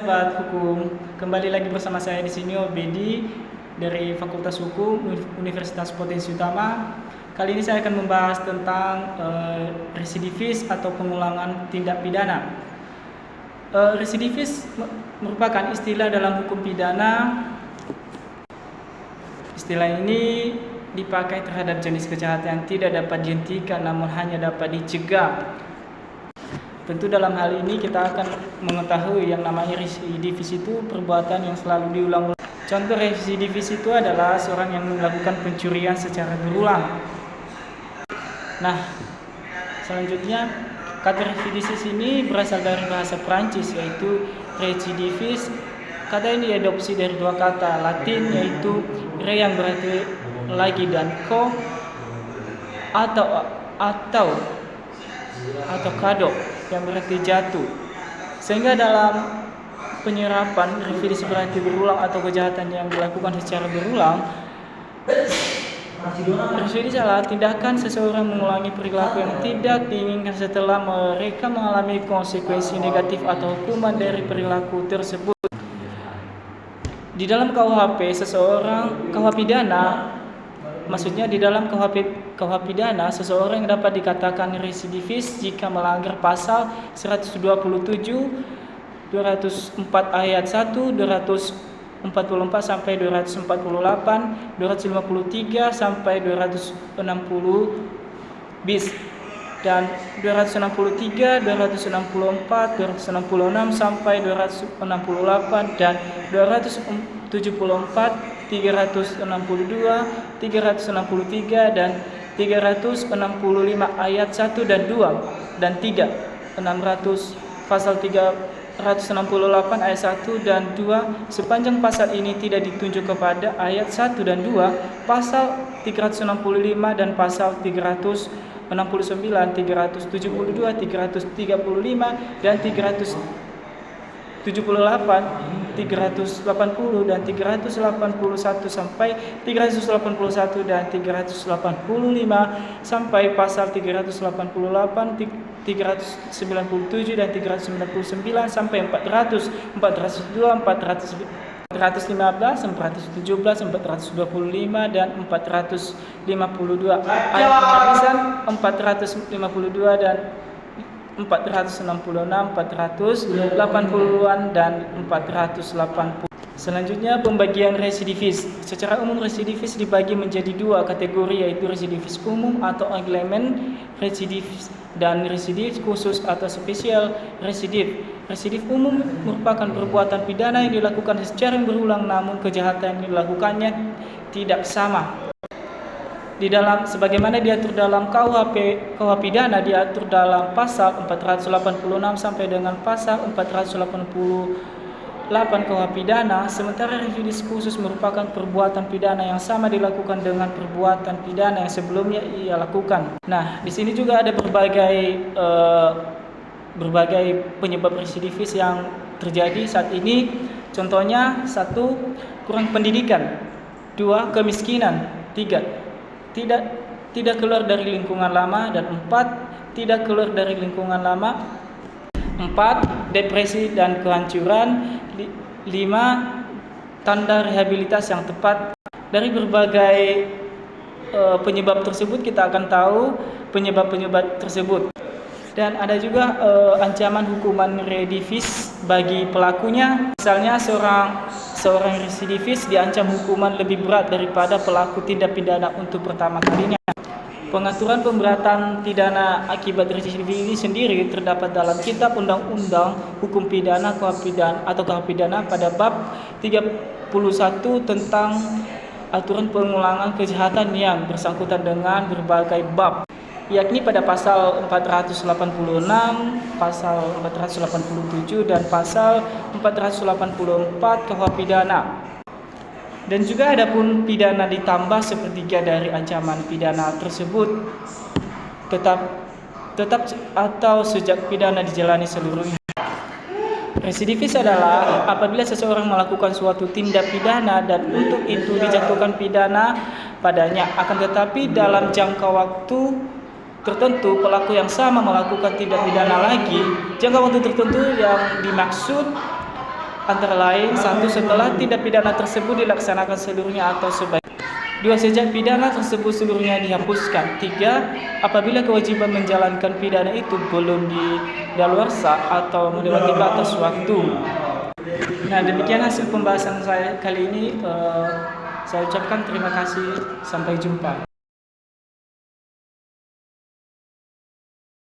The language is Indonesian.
Sahabat hukum, kembali lagi bersama saya di sini Obedi dari Fakultas Hukum Universitas Potensi Utama. Kali ini saya akan membahas tentang residivis atau pengulangan tindak pidana. Residivis merupakan istilah dalam hukum pidana. Istilah ini dipakai terhadap jenis kejahatan yang tidak dapat dihentikan namun hanya dapat dicegah. Tentu dalam hal ini kita akan mengetahui yang namanya residivis itu perbuatan yang selalu diulang-ulang. Contoh residivis itu adalah seorang yang melakukan pencurian secara berulang. Nah, selanjutnya kata residivis ini berasal dari bahasa Prancis yaitu recidivis. Kata ini diadopsi dari dua kata Latin yaitu re yang berarti lagi dan co atau kado yang berarti jatuh. Sehingga dalam penyerapan residivis berarti berulang atau kejahatan yang dilakukan secara berulang. Residivis adalah tindakan seseorang mengulangi perilaku yang tidak diinginkan setelah mereka mengalami konsekuensi negatif atau hukuman dari perilaku tersebut. Di dalam KUHP pidana, maksudnya di dalam KUHP pidana, seseorang yang dapat dikatakan residivis jika melanggar pasal 127, 204 ayat 1, 244 sampai 248, 253 sampai 260 bis dan 263, 264, 266 sampai 268 dan 274, 362, 363 dan 365 ayat 1 dan 2 dan 3, 600 pasal 368 ayat 1 dan 2 sepanjang pasal ini tidak ditunjuk kepada ayat 1 dan 2, pasal 365 dan pasal 369, 372, 335 dan 378, 380 dan 381 sampai 381 dan 385 sampai pasal 388, 397 dan 399 sampai 400, 402, 415, 417, 425 dan 452 ayat penghabisan 452 dan 466, 480-an dan 480. Selanjutnya pembagian residivis. Secara umum residivis dibagi menjadi dua kategori yaitu residivis umum atau agreement residivis dan residivis khusus atau spesial residif. Residif umum merupakan perbuatan pidana yang dilakukan secara berulang namun kejahatan yang dilakukannya tidak sama. Di dalam sebagaimana diatur dalam KUHP pidana diatur dalam pasal 486 sampai dengan pasal 488 KUHP pidana, sementara residivis khusus merupakan perbuatan pidana yang sama dilakukan dengan perbuatan pidana yang sebelumnya ia lakukan. Nah, di sini juga ada berbagai penyebab residivis yang terjadi saat ini. Contohnya 1. Kurang pendidikan, 2. Kemiskinan, 3. Tidak keluar dari lingkungan lama, dan 4. Tidak keluar dari lingkungan lama, 4. Depresi dan kehancuran, 5. Tanda rehabilitas yang tepat. Dari berbagai penyebab tersebut kita akan tahu penyebab-penyebab tersebut. Dan ada juga ancaman hukuman residivis bagi pelakunya. Misalnya seorang residivis diancam hukuman lebih berat daripada pelaku tindak pidana untuk pertama kalinya. Pengaturan pemberatan pidana akibat residivis ini sendiri terdapat dalam Kitab Undang-Undang Hukum Pidana KUHP pidana pada bab 31 tentang aturan pengulangan kejahatan yang bersangkutan dengan berbagai bab, yakni pada pasal 486, pasal 487 dan pasal 484 KUHP pidana. Dan juga adapun pidana ditambah sepertiga dari ancaman pidana tersebut tetap atau sejak pidana dijalani seluruhnya. Residivis adalah apabila seseorang melakukan suatu tindak pidana dan untuk itu dijatuhkan pidana padanya, akan tetapi dalam jangka waktu tertentu pelaku yang sama melakukan tindak pidana lagi. Jangka waktu tertentu yang dimaksud antara lain: 1. Setelah tindak pidana tersebut dilaksanakan seluruhnya atau sebaiknya. 2. Sejak pidana tersebut seluruhnya dihapuskan. 3. Apabila kewajiban menjalankan pidana itu belum didaluarsa atau melewati batas waktu. Nah, demikian hasil pembahasan saya kali ini. Saya ucapkan terima kasih. Sampai jumpa.